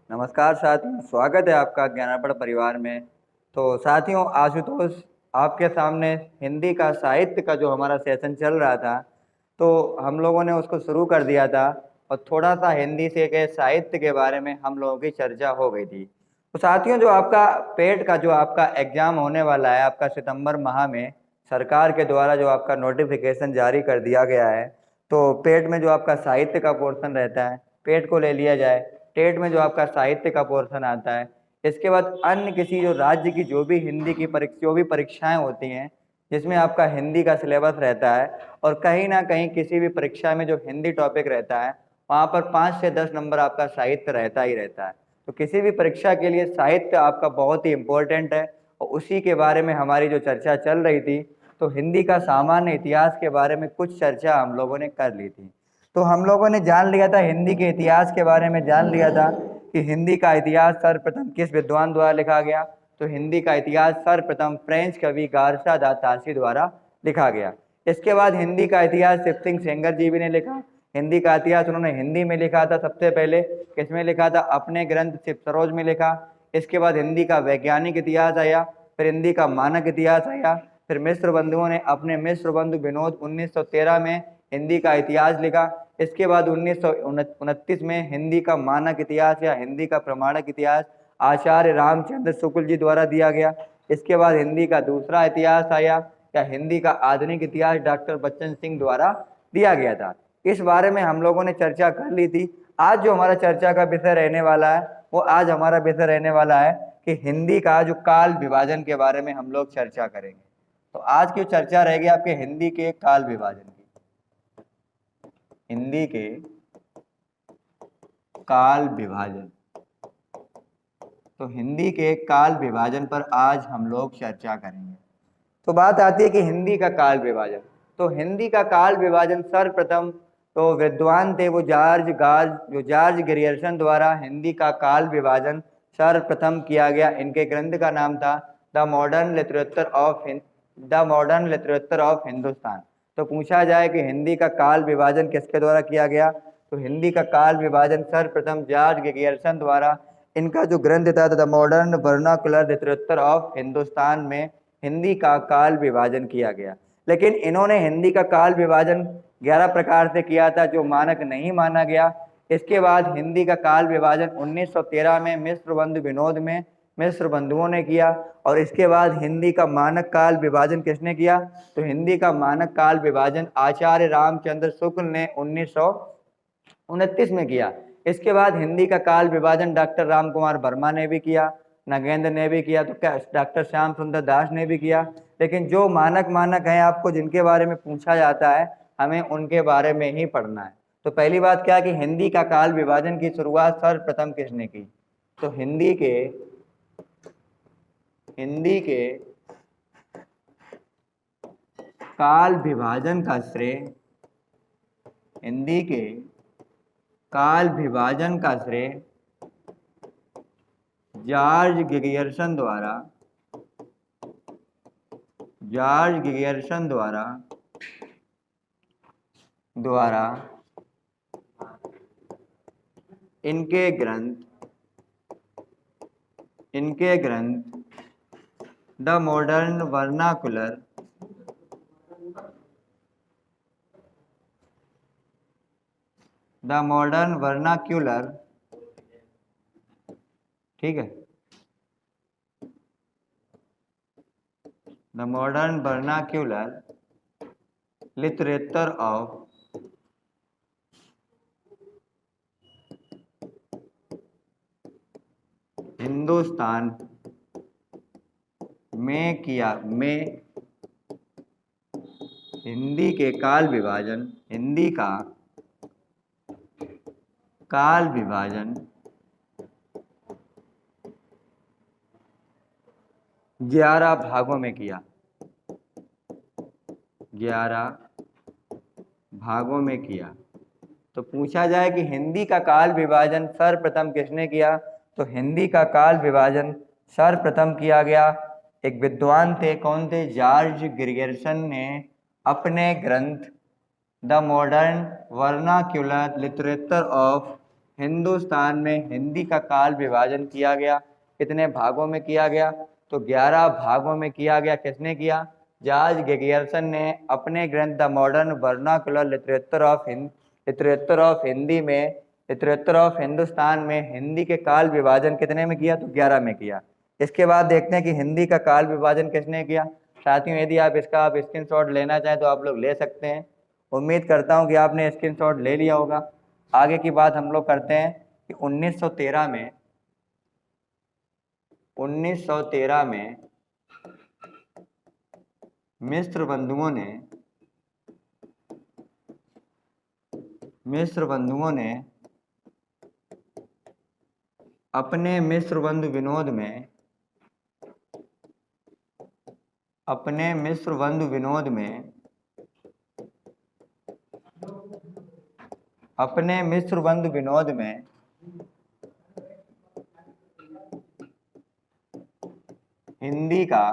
नमस्कार साथियों, स्वागत है आपका ज्ञानार्पण परिवार में। तो साथियों, आशुतोष आपके सामने हिंदी का साहित्य का जो हमारा सेशन चल रहा था, तो हम लोगों ने उसको शुरू कर दिया था और थोड़ा सा हिंदी से के साहित्य के बारे में हम लोगों की चर्चा हो गई थी। तो साथियों, जो आपका पेट का जो आपका एग्जाम होने वाला है, आपका सितंबर माह में सरकार के द्वारा जो आपका नोटिफिकेशन जारी कर दिया गया है, तो पेट में जो आपका साहित्य का पोर्शन रहता है, पेट को ले लिया जाए। टेट में जो आपका साहित्य का पोर्शन आता है, इसके बाद अन्य किसी जो राज्य की जो भी हिंदी की जो भी परीक्षाएं होती हैं, जिसमें आपका हिंदी का सिलेबस रहता है, और कहीं ना कहीं किसी भी परीक्षा में जो हिंदी टॉपिक रहता है, वहाँ पर 5 से 10 नंबर आपका साहित्य रहता ही रहता है। तो किसी भी परीक्षा के लिए साहित्य आपका बहुत ही इम्पोर्टेंट है, और उसी के बारे में हमारी जो चर्चा चल रही थी, तो हिंदी का सामान्य इतिहास के बारे में कुछ चर्चा हम लोगों ने कर ली थी। तो हम लोगों ने जान लिया था, हिंदी के इतिहास के बारे में जान लिया था कि हिंदी का इतिहास सर्वप्रथम किस विद्वान द्वारा लिखा गया। तो हिंदी का इतिहास सर्वप्रथम फ्रेंच कवि गारसा दा तासी द्वारा लिखा गया। इसके बाद हिंदी का इतिहास शिव सिंह सेंगर जी भी ने लिखा। हिंदी का इतिहास उन्होंने हिंदी में लिखा था सबसे पहले। किसमें लिखा था? अपने ग्रंथ शिव सरोज में लिखा। इसके बाद हिंदी का वैज्ञानिक इतिहास आया, फिर हिंदी का मानक इतिहास आया, फिर मिश्र बंधुओं ने अपने मिश्र बंधु विनोद 1913 में हिंदी का इतिहास लिखा। इसके बाद 1929 में हिंदी का मानक इतिहास या हिंदी का प्रमाणक इतिहास आचार्य रामचंद्र शुक्ल जी द्वारा दिया गया। इसके बाद हिंदी का दूसरा इतिहास आया या हिंदी का आधुनिक इतिहास डॉक्टर बच्चन सिंह द्वारा दिया गया था। इस बारे में हम लोगों ने चर्चा कर ली थी। आज जो हमारा चर्चा का विषय रहने वाला है, वो आज हमारा विषय रहने वाला है कि हिंदी का जो काल विभाजन के बारे में हम लोग चर्चा करेंगे। तो आज की चर्चा रहेगी आपके हिंदी के काल विभाजन की। हिंदी के काल विभाजन। तो हिंदी के काल विभाजन पर आज हम लोग चर्चा करेंगे। तो बात आती है कि हिंदी का काल विभाजन। तो हिंदी का काल विभाजन सर्वप्रथम तो विद्वान थे वो जॉर्ज ग्रियर्सन द्वारा हिंदी का काल विभाजन सर्वप्रथम किया गया। इनके ग्रंथ का नाम था the modern literature of Hindustan. तो पूछा जाए कि हिंदी का काल विभाजन किसके द्वारा किया गया, तो हिंदी का काल विभाजन सर्वप्रथम जॉर्ज ग्रियर्सन द्वारा, इनका जो ग्रंथ था the modern vernacular literature of Hindustan में हिंदी का काल विभाजन किया गया। लेकिन इन्होंने हिंदी का काल विभाजन 11 प्रकार से किया था, जो मानक नहीं माना गया। इसके बाद हिंदी का काल विभाजन 1913 में मिश्र बंधुओं ने किया। और इसके बाद हिंदी का मानक काल विभाजन किसने किया, तो हिंदी का मानक काल विभाजन आचार्य रामचंद्र शुक्ल ने 1929 में किया। इसके बाद हिंदी का काल विभाजन डॉक्टर राम कुमार वर्मा ने भी किया, नगेंद्र ने भी किया, तो क्या डॉक्टर श्याम सुंदर दास ने भी किया। लेकिन जो मानक हैं आपको जिनके बारे में पूछा जाता है, हमें उनके बारे में ही पढ़ना है। तो पहली बात क्या कि हिंदी का काल विभाजन की शुरुआत सर्वप्रथम किसने की, तो हिंदी के काल विभाजन का श्रेय हिंदी के काल विभाजन का श्रेय जॉर्ज ग्रियर्सन द्वारा इनके ग्रंथ द मॉडर्न वर्नाक्यूलर, ठीक है, the modern vernacular literature of Hindustan में किया हिंदी के काल विभाजन 11 भागों में किया, 11 भागों में किया। तो पूछा जाए कि हिंदी का काल विभाजन सर्वप्रथम किसने किया, तो हिंदी का काल विभाजन सर्वप्रथम किया गया एक विद्वान थे। कौन थे? जॉर्ज ग्रियर्सन ने अपने ग्रंथ the modern vernacular literature of Hindustan में हिंदी का काल विभाजन किया गया। कितने भागों में किया गया? तो 11 भागों में किया गया। किसने किया? जॉर्ज ग्रियर्सन ने अपने ग्रंथ the modern vernacular literature of Hindi में, लिटरेचर ऑफ हिंदुस्तान में हिंदी के काल विभाजन कितने में किया? तो 11 में किया। इसके बाद देखते हैं कि हिंदी का काल विभाजन किसने किया। साथियों, यदि आप इसका स्क्रीनशॉट लेना चाहें तो आप लोग ले सकते हैं। उम्मीद करता हूं कि आपने स्क्रीनशॉट ले लिया होगा। आगे की बात हम लोग करते हैं कि 1913 में मिस्र बंधुओं ने अपने मिस्र बंधु विनोद में हिंदी का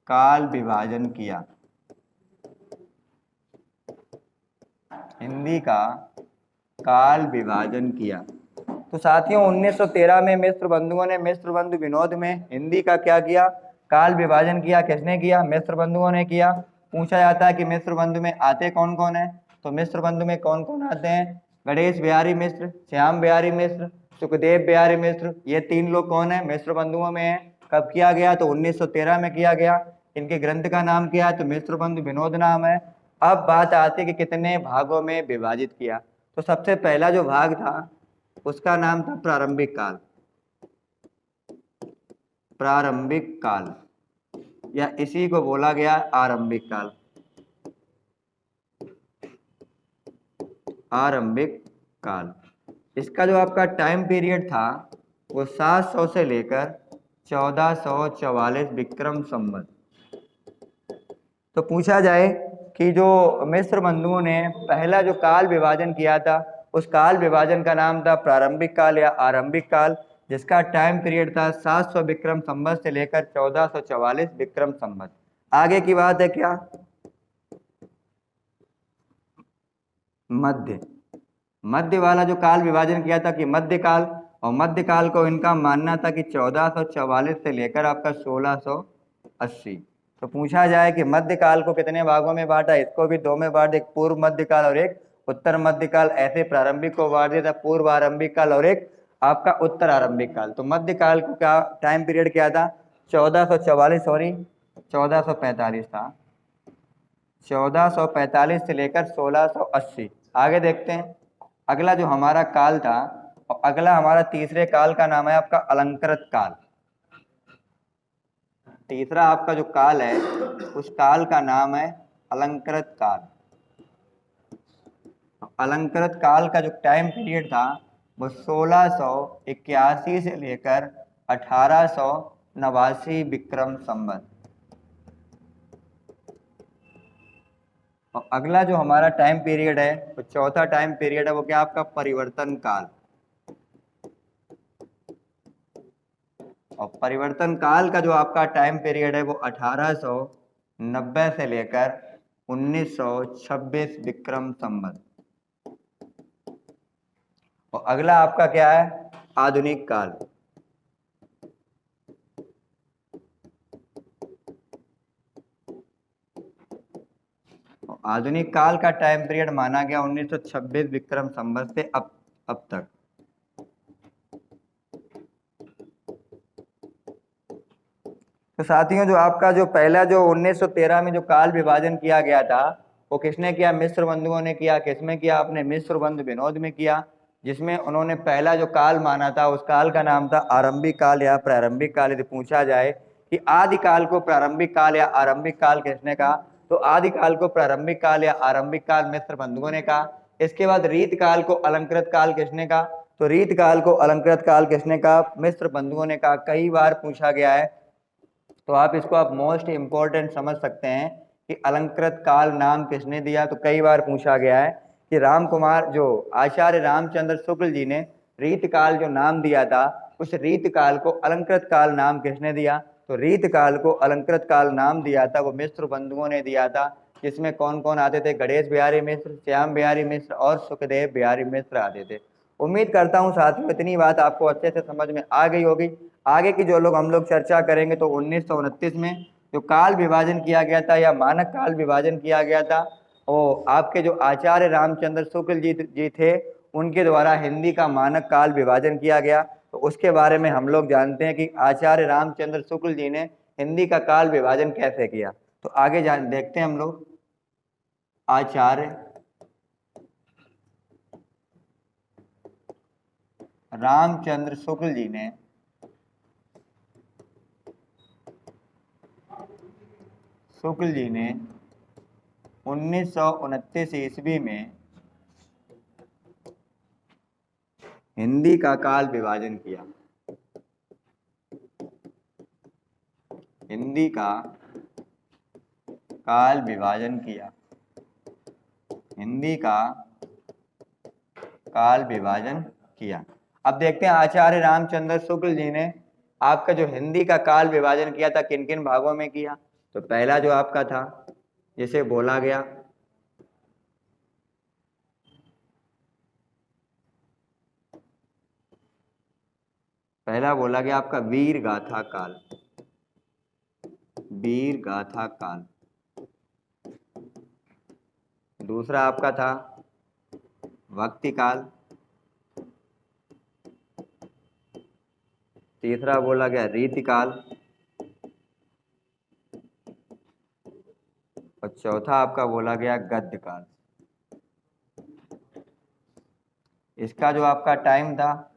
काल विभाजन किया। हिंदी का काल विभाजन किया। तो साथियों, 1913 में मिस्र बंधुओं ने मिस्र बंधु विनोद में हिंदी का क्या किया? काल विभाजन किया। किसने किया? मिस्र बंधुओं ने किया। पूछा जाता है कि मिस्र बंधु में आते कौन कौन है? तो मिस्र बंधु में कौन कौन आते हैं? गणेश बिहारी मिश्र, श्याम बिहारी मिश्र, सुखदेव बिहारी मिश्र। ये 3 लोग कौन है? मिस्र बंधुओं में है। कब किया गया? तो 1913 में किया गया। इनके ग्रंथ का नाम क्या है? तो मिस्र बंधु विनोद नाम है। अब बात आती है कि कितने भागों में विभाजित किया। तो सबसे पहला जो भाग था उसका नाम था प्रारंभिक काल। प्रारंभिक काल, या इसी को बोला गया आरंभिक काल। आरंभिक काल, इसका जो आपका टाइम पीरियड था वो 700 से लेकर 1444 विक्रम संवत। तो पूछा जाए कि जो मिस्र बंधुओं ने पहला जो काल विभाजन किया था उस काल विभाजन का नाम था प्रारंभिक काल या आरंभिक काल, जिसका टाइम पीरियड था 700 विक्रम संवत से लेकर 1444 विक्रम संवत। आगे की बात है क्या? मध्य वाला जो काल विभाजन किया था कि मध्यकाल, और मध्यकाल को इनका मानना था कि 1444 से लेकर आपका 1680। तो पूछा जाए कि मध्यकाल को कितने भागों में बांटा? इसको भी 2 में बांट, एक पूर्व मध्यकाल और एक उत्तर मध्यकाल। ऐसे प्रारंभिक को बांट दिया था पूर्व आरंभिक काल और एक आपका उत्तर आरंभिक काल। तो मध्यकाल को क्या टाइम पीरियड क्या था? 1445 था। 1445 से लेकर 1680। आगे देखते हैं अगला जो हमारा काल था, और अगला हमारा तीसरे काल का नाम है आपका अलंकृत काल। तीसरा आपका जो काल है उस काल का नाम है अलंकृत काल। अलंकृत काल का जो टाइम पीरियड था वो 1681 से लेकर 1889 विक्रम संवत। और अगला जो हमारा टाइम पीरियड है वो चौथा टाइम पीरियड है, वो क्या आपका परिवर्तन काल। और परिवर्तन काल का जो आपका टाइम पीरियड है वो 1890 से लेकर 1926 विक्रम संवत। और अगला आपका क्या है? आधुनिक काल। आधुनिक काल का टाइम पीरियड माना गया 1926 विक्रम संवत से अब तक। तो साथियों, जो आपका जो पहला जो 1913 में जो काल विभाजन किया गया था वो किसने किया? मिस्र बंधुओं ने किया। किसमें किया? अपने मिस्र बंधु विनोद में किया, जिसमें उन्होंने पहला जो काल माना था उस काल का नाम था आरंभिक काल या प्रारंभिक काल। यदि पूछा जाए कि आदि काल को प्रारंभिक काल या आरंभिक काल किसने कहा, तो आदि काल को प्रारंभिक काल या आरंभिक काल मिस्र बंधुओं ने कहा। इसके बाद रीत काल को अलंकृत काल किसने कहा? तो रीत काल को अलंकृत काल किसने कहा? मिस्र बंधुओं ने कहा। कई बार पूछा गया है, तो आप इसको आप मोस्ट इंपॉर्टेंट समझ सकते हैं कि अलंकृत काल नाम किसने दिया। तो कई बार पूछा गया है कि राम कुमार जो आचार्य रामचंद्र शुक्ल जी ने रीत काल जो नाम दिया था उस रीत काल को अलंकृत काल नाम किसने दिया? तो रीत काल को अलंकृत काल नाम दिया था वो मिस्र बंधुओं ने दिया था। जिसमें कौन कौन आते थे? गणेश बिहारी मिश्र, श्याम बिहारी मिश्र और सुखदेव बिहारी मिश्र आते थे। उम्मीद करता हूँ साथियों इतनी बात आपको अच्छे से समझ में आ गई होगी। आगे की जो लोग हम लोग चर्चा करेंगे तो 1929 में जो काल विभाजन किया गया था या मानक काल विभाजन किया गया था, वो आपके जो आचार्य रामचंद्र शुक्ल जी थे, उनके द्वारा हिंदी का मानक काल विभाजन किया गया। तो उसके बारे में हम लोग जानते हैं कि आचार्य रामचंद्र शुक्ल जी ने हिंदी का काल विभाजन कैसे किया। तो आगे जान देखते हैं हम लोग। आचार्य रामचंद्र शुक्ल जी ने शुक्ल जी ने 1929 ईस्वी में हिंदी का काल विभाजन किया। हिंदी का काल विभाजन किया। हिंदी का काल विभाजन किया। अब देखते हैं आचार्य रामचंद्र शुक्ल जी ने आपका जो हिंदी का काल विभाजन किया था किन किन भागों में किया। तो पहला जो आपका था जिसे बोला गया पहला बोला गया आपका वीर गाथा काल। वीर गाथा काल। दूसरा आपका था भक्ति काल। तीसरा बोला गया रीति काल। और चौथा आपका बोला गया गद्य काल। इसका जो आपका टाइम था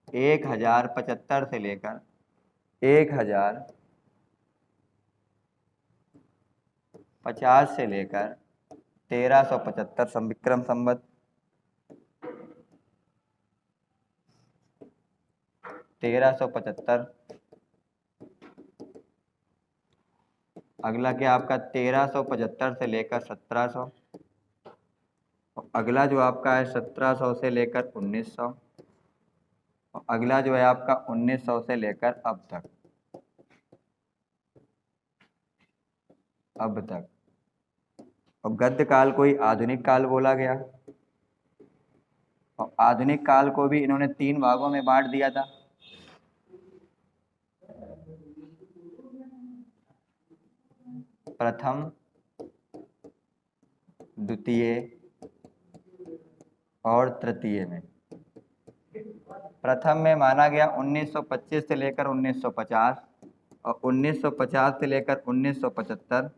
1075 से लेकर 1050 से लेकर 1375 विक्रम संवत 1375। अगला क्या आपका 1375 से लेकर 1700। अगला जो आपका है 1700 से लेकर 1900। और अगला जो है आपका 1900 से लेकर अब तक। और गद्य काल को ही आधुनिक काल बोला गया। और आधुनिक काल को भी इन्होंने 3 भागों में बांट दिया था। प्रथम, द्वितीय और तृतीय में। प्रथम में माना गया 1925 से लेकर 1950 और 1950 से लेकर 1975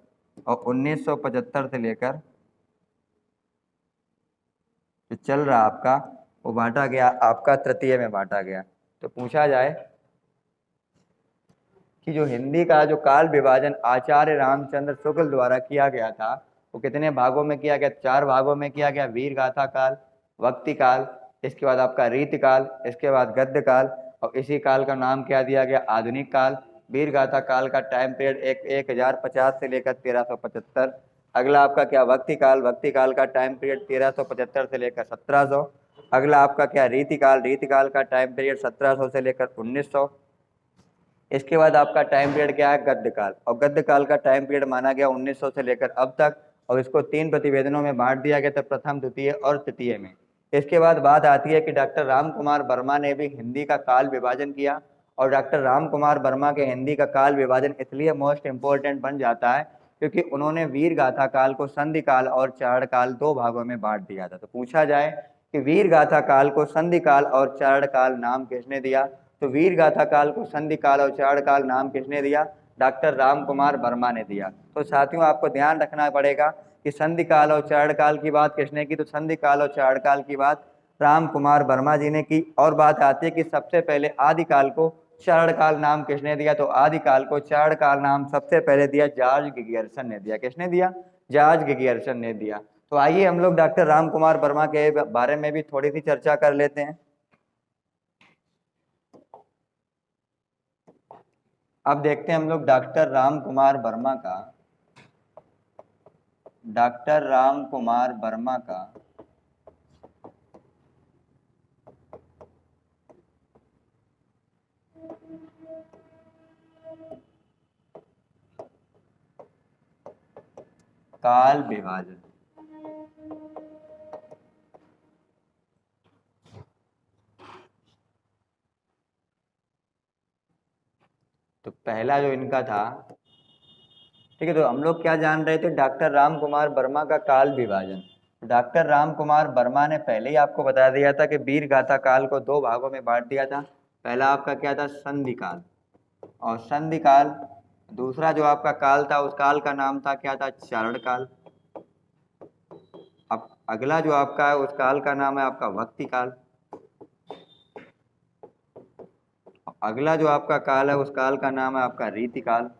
और 1975 से लेकर जो चल रहा आपका वो बांटा गया आपका तृतीय में बांटा गया। तो पूछा जाए कि जो हिंदी का जो काल विभाजन आचार्य रामचंद्र शुक्ल द्वारा किया गया था वो कितने भागों में किया गया? 4 भागों में किया गया। वीर गाथा काल, भक्ति काल, इसके बाद आपका रीति काल, इसके बाद गद्य काल और इसी काल का नाम क्या दिया गया? आधुनिक काल। वीर गाथा काल का टाइम पीरियड 1050 से लेकर 1375। अगला आपका क्या? भक्ति काल। भक्ति काल का टाइम पीरियड 1375 से लेकर 1700। अगला आपका क्या? रीति काल। रीति काल का टाइम पीरियड 1700 से लेकर 1900। इसके बाद आपका टाइम पीरियड क्या है? गद्य काल। और गद्य काल का टाइम पीरियड माना गया 1900 से लेकर अब तक। और इसको 3 प्रतिवेदनों में बांट दिया गया था, प्रथम, द्वितीय और तृतीय में। इसके बाद बात आती है कि डॉक्टर राम कुमार वर्मा ने भी हिंदी का काल विभाजन किया। और डॉक्टर राम कुमार वर्मा के हिंदी का काल विभाजन इसलिए मोस्ट इंपॉर्टेंट बन जाता है क्योंकि उन्होंने वीर गाथा काल को संधि काल और चारण काल 2 भागों में बांट दिया था। तो पूछा जाए कि वीर गाथा काल को संधि काल और चारण काल नाम किसने दिया? तो वीर गाथा काल को संधि काल और चारण काल नाम किसने दिया? डॉक्टर राम कुमार वर्मा ने दिया। तो साथियों आपको ध्यान रखना पड़ेगा कि संधि काल और चारण काल की बात किसने की? तो संधि काल और चारण काल की बात राम कुमार वर्मा जी ने की। और बात आती है कि सबसे पहले आदि काल को चारण काल नाम किसने दिया? तो आदि काल को चारण काल नाम सबसे पहले दिया जॉर्ज गिगेर्सन ने दिया। किसने दिया? जॉर्ज गिगेर्सन ने दिया। तो आइए हम लोग डॉक्टर राम कुमार वर्मा के बारे में भी थोड़ी सी चर्चा कर लेते हैं। अब देखते हैं हम लोग डॉक्टर राम कुमार वर्मा का काल विभाजन। तो पहला जो इनका था, ठीक है, तो हम लोग क्या जान रहे थे, डॉक्टर राम कुमार वर्मा का काल विभाजन। डॉक्टर राम कुमार वर्मा ने पहले ही आपको बता दिया था कि वीर गाथा काल को दो भागों में बांट दिया था। पहला आपका क्या था, संधि काल, और संधि काल। दूसरा जो आपका काल था, उस काल का नाम था क्या था, चारण काल। अब अगला जो आपका है, उस काल का नाम है आपका भक्ति काल। अगला जो आपका काल है, उस काल का नाम है आपका रीति काल।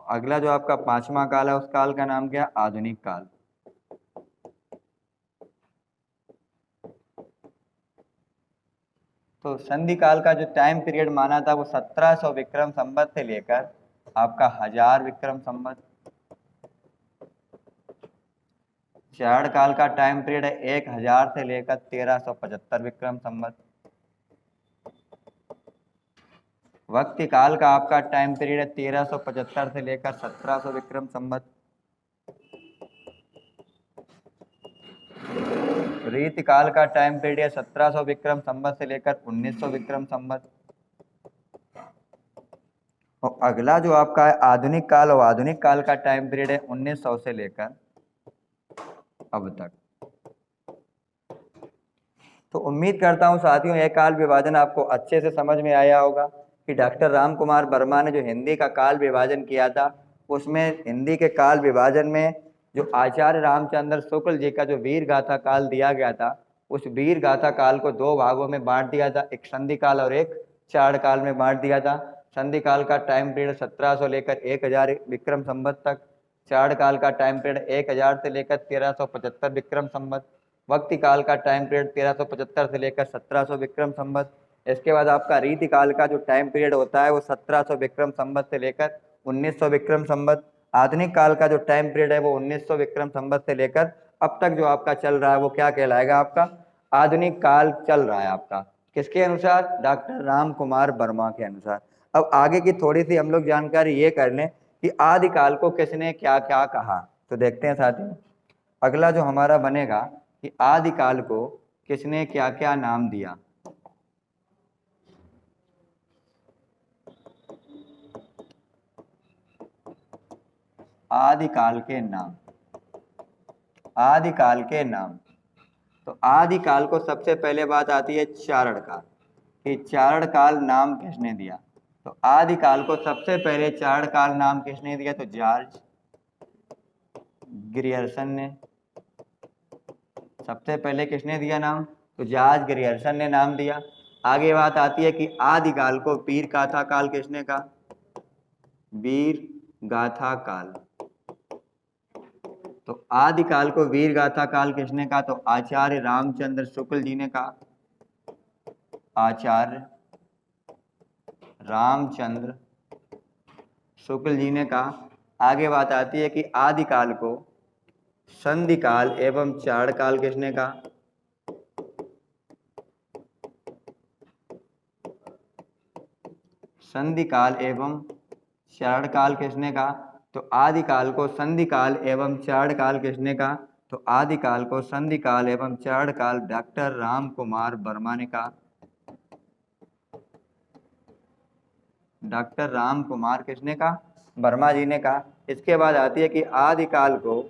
अगला जो आपका पांचवा काल है, उस काल का नाम क्या, आधुनिक काल। तो संधि काल का जो टाइम पीरियड माना था, वो 1700 विक्रम संवत से लेकर आपका 1000 विक्रम संवत। चारण काल का टाइम पीरियड है 1000 से लेकर 1375 विक्रम संवत। भक्ति काल का आपका टाइम पीरियड है 1375 से लेकर 1700 विक्रम संवत। रीति काल का टाइम पीरियड है 1700 विक्रम संवत से लेकर 1900 विक्रम संवत। और अगला जो आपका है आधुनिक काल, और आधुनिक काल का टाइम पीरियड है 1900 से लेकर अब तक। तो उम्मीद करता हूं साथियों, यह काल विभाजन आपको अच्छे से समझ में आया होगा कि डॉक्टर राम कुमार वर्मा ने जो हिंदी का काल विभाजन किया था, उसमें हिंदी के काल विभाजन में जो आचार्य रामचंद्र शुक्ल जी का जो वीर गाथा काल दिया गया था, उस वीर गाथा काल को दो भागों में बांट दिया था, एक संधि काल और एक चारण काल में बांट दिया था। संधि काल का टाइम पीरियड 1700 लेकर 1000 विक्रम संवत तक। चारण काल का टाइम पीरियड 1000 से लेकर 1375 विक्रम संवत। वक्ति काल का टाइम पीरियड 1375 से लेकर 1700 विक्रम संवत। इसके बाद आपका रीति काल का जो टाइम पीरियड होता है, वो 1700 विक्रम संवत से लेकर 1900 विक्रम संवत। आधुनिक काल का जो टाइम पीरियड है, वो 1900 विक्रम संवत से लेकर अब तक जो आपका चल रहा है, वो क्या कहलाएगा, आपका आधुनिक काल चल रहा है आपका। किसके अनुसार, डॉक्टर राम कुमार वर्मा के अनुसार। अब आगे की थोड़ी सी हम लोग जानकारी ये कर लें कि आदिकाल को किसने क्या क्या कहा। तो देखते हैं साथियों, अगला जो हमारा बनेगा कि आदिकाल को किसने क्या क्या नाम दिया। आदिकाल के नाम, आदिकाल के नाम। तो आदिकाल को सबसे पहले बात आती है चारण काल, कि चारण काल नाम किसने दिया। तो आदिकाल को सबसे पहले चारण काल नाम किसने दिया, तो जॉर्ज ग्रियर्सन ने। सबसे पहले किसने दिया नाम, तो जॉर्ज ग्रियर्सन ने नाम दिया। आगे बात आती है कि आदिकाल को वीर गाथा काल किसने कहा, वीर गाथा काल। तो आदिकाल को वीर गाथा काल किसने कहा, तो आचार्य रामचंद्र शुक्ल जी ने कहा। आचार्य रामचंद्र शुक्ल जी ने कहा। आगे बात आती है कि आदिकाल को संधि काल एवं चारण काल किसने कहा, संधि काल एवं चारण काल किसने कहा। तो आदिकाल को संधि काल एवं चारण काल किसने कहा, तो आदिकाल को संधि काल एवं चारण काल डॉक्टर राम कुमार वर्मा ने कहा। डॉक्टर राम कुमार किसने कहा, वर्मा जी ने कहा। इसके बाद आती है कि आदिकाल को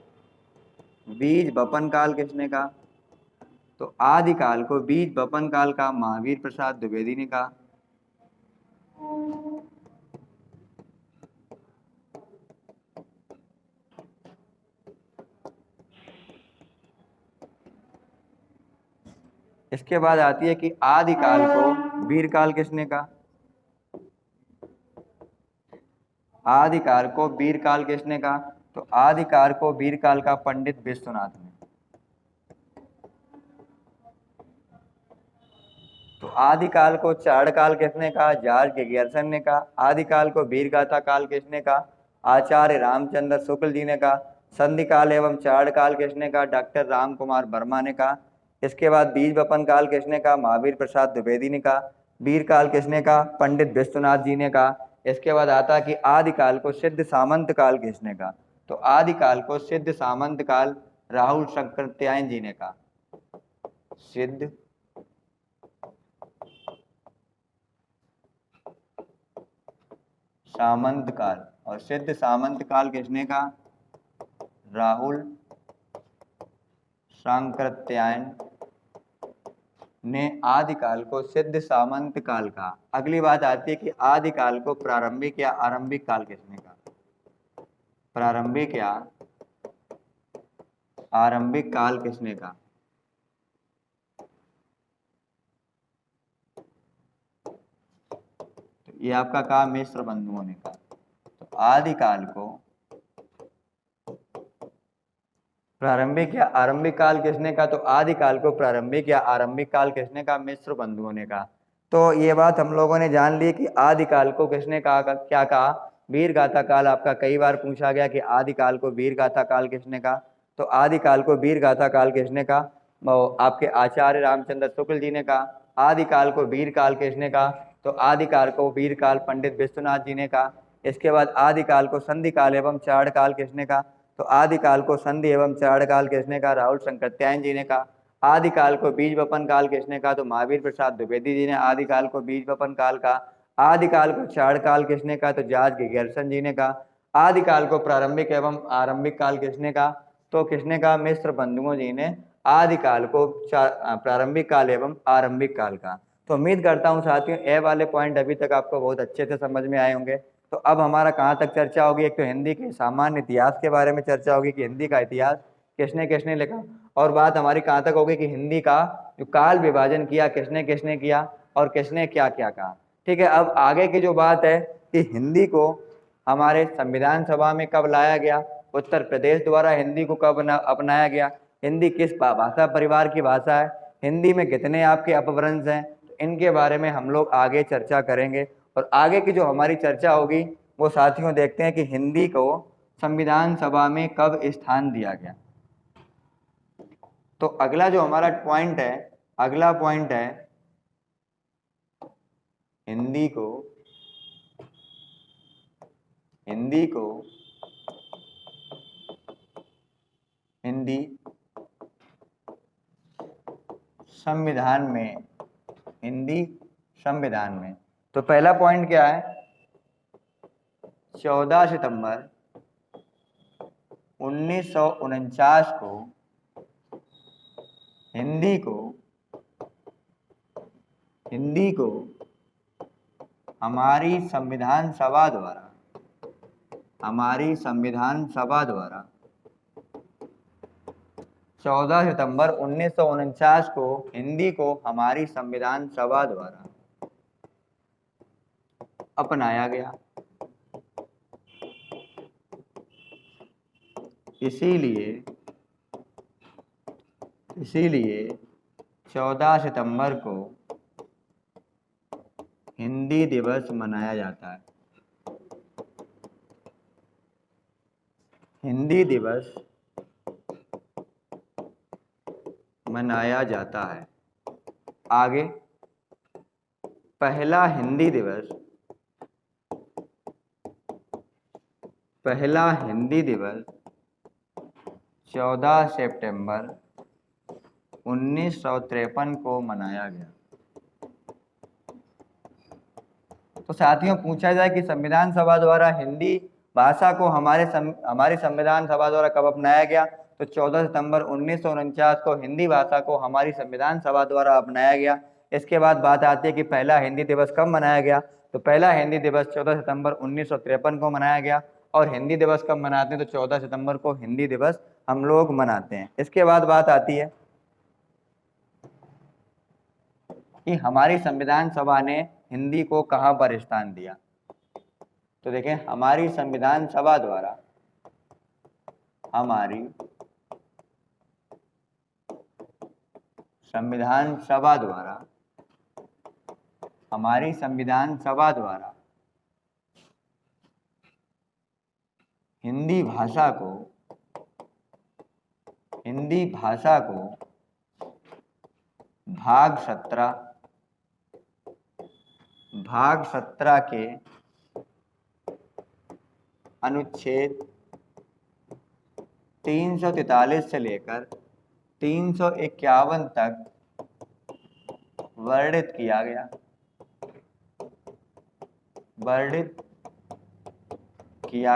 बीज बपन काल किसने कहा, तो आदिकाल को बीज बपन काल का महावीर प्रसाद द्विवेदी ने कहा। इसके बाद आती है कि आदिकाल को वीर काल किसने कहा, आदिकाल को वीर काल किसने कहा, तो आदिकाल को वीर काल का पंडित विश्वनाथ ने। तो आदिकाल को चारण काल किसने कहा, जॉर्ज ग्रियर्सन ने कहा। आदिकाल को वीर गाथा काल किसने कहा, आचार्य रामचंद्र शुक्ल जी ने कहा। संधि काल एवं चारण काल किसने कहा, डॉक्टर राम कुमार वर्मा ने कहा। इसके बाद बीज बपन काल किसने कहा, महावीर प्रसाद द्विवेदी ने कहा। वीर काल किसने कहा, पंडित विश्वनाथ जी ने कहा। इसके बाद आता है कि आदिकाल को सिद्ध सामंत काल किसने कहा? तो आदिकाल को सिद्ध सामंत काल राहुल शंकरत्यायन जी ने कहा। सिद्ध सामंत काल, और सिद्ध सामंत काल किसने कहा? राहुल शंकरत्यायन ने आदिकाल को सिद्ध सामंत काल कहा। अगली बात आती है कि आदिकाल को प्रारंभिक या आरंभिक काल किसने कहा? प्रारंभिक या आरंभिक काल किसने कहा? तो ये आपका कहा मिश्र बंधुओं ने कहा। तो आदिकाल को प्रारंभिक या आरंभिक काल किसने कहा? तो आदिकाल को प्रारंभिक या आरंभिक काल किसने कहा? मिश्र बंधुओं ने कहा। तो ये बात हम लोगों ने जान ली कि आदिकाल को किसने कहा, क्या कहा? वीर गाथा काल। आपका कई बार पूछा गया कि आदिकाल को वीर गाथा काल किसने कहा? तो आदिकाल को वीर गाथा काल किसने कहा? आपके आचार्य रामचंद्र शुक्ल जी ने कहा। आदिकाल को वीर काल किसने कहा? तो आदिकाल को वीर काल पंडित विश्वनाथ जी ने कहा। इसके बाद आदिकाल को संधि काल एवं चाड़ काल किसने कहा? तो आदिकाल को संधि एवं चाड़ काल किसने कहा? राहुल शंकरत्यायन जी ने कहा। आदिकाल को बीज वपन काल किसने कहा? तो महावीर प्रसाद द्विवेदी जी ने आदिकाल को बीज वपन काल कहा। आदिकाल को चाड़ काल किसने कहा? तो जॉर्ज गिगर्सन जी ने कहा। आदिकाल को प्रारंभिक एवं आरंभिक काल किसने कहा? तो किसने कहा? मिश्र बंधुओं जी ने आदिकाल को प्रारंभिक काल एवं आरंभिक काल का। तो उम्मीद करता हूं साथियों ए वाले पॉइंट अभी तक आपको बहुत अच्छे से समझ में आए होंगे। तो अब हमारा कहाँ तक चर्चा होगी? एक तो हिंदी के सामान्य इतिहास के बारे में चर्चा होगी कि हिंदी का इतिहास किसने किसने लिखा, और बात हमारी कहाँ तक होगी कि हिंदी का जो काल विभाजन किया किसने किसने किया और किसने क्या क्या कहा। ठीक है, अब आगे की जो बात है कि हिंदी को हमारे संविधान सभा में कब लाया गया, उत्तर प्रदेश द्वारा हिंदी को कब अपनाया गया, हिंदी किस भाषा परिवार की भाषा है, हिंदी में कितने आपके अपभ्रंश हैं, इनके बारे में हम लोग आगे चर्चा करेंगे। और आगे की जो हमारी चर्चा होगी वो साथियों देखते हैं कि हिंदी को संविधान सभा में कब स्थान दिया गया। तो अगला जो हमारा पॉइंट है, अगला पॉइंट है हिंदी को 14 तो पहला पॉइंट क्या है? 14 सितंबर 1949 को हिंदी को हमारी संविधान सभा द्वारा 14 सितंबर 1949 को हिंदी को हमारी संविधान सभा द्वारा अपनाया गया। इसीलिए 14 सितंबर को हिंदी दिवस मनाया जाता है। हिंदी दिवस मनाया जाता है। आगे पहला हिंदी दिवस 14 सितंबर 1953 को मनाया गया। तो साथियों पूछा जाए कि संविधान सभा द्वारा हिंदी भाषा को हमारी संविधान सभा द्वारा कब अपनाया गया, तो 14 सितंबर 1949 को हिंदी भाषा को हमारी संविधान सभा द्वारा अपनाया गया। इसके बाद बात आती है कि पहला हिंदी दिवस कब मनाया गया, तो पहला हिंदी दिवस 14 सितंबर 1953 को मनाया गया। और हिंदी दिवस कब मनाते हैं, तो 14 सितंबर को हिंदी दिवस हम लोग मनाते हैं। इसके बाद बात आती है कि हमारी संविधान सभा ने हिंदी को कहां पर स्थान दिया। तो देखें, हमारी संविधान सभा द्वारा हिंदी भाषा को भाग 17 के अनुच्छेद 343 से लेकर 351 तक वर्णित किया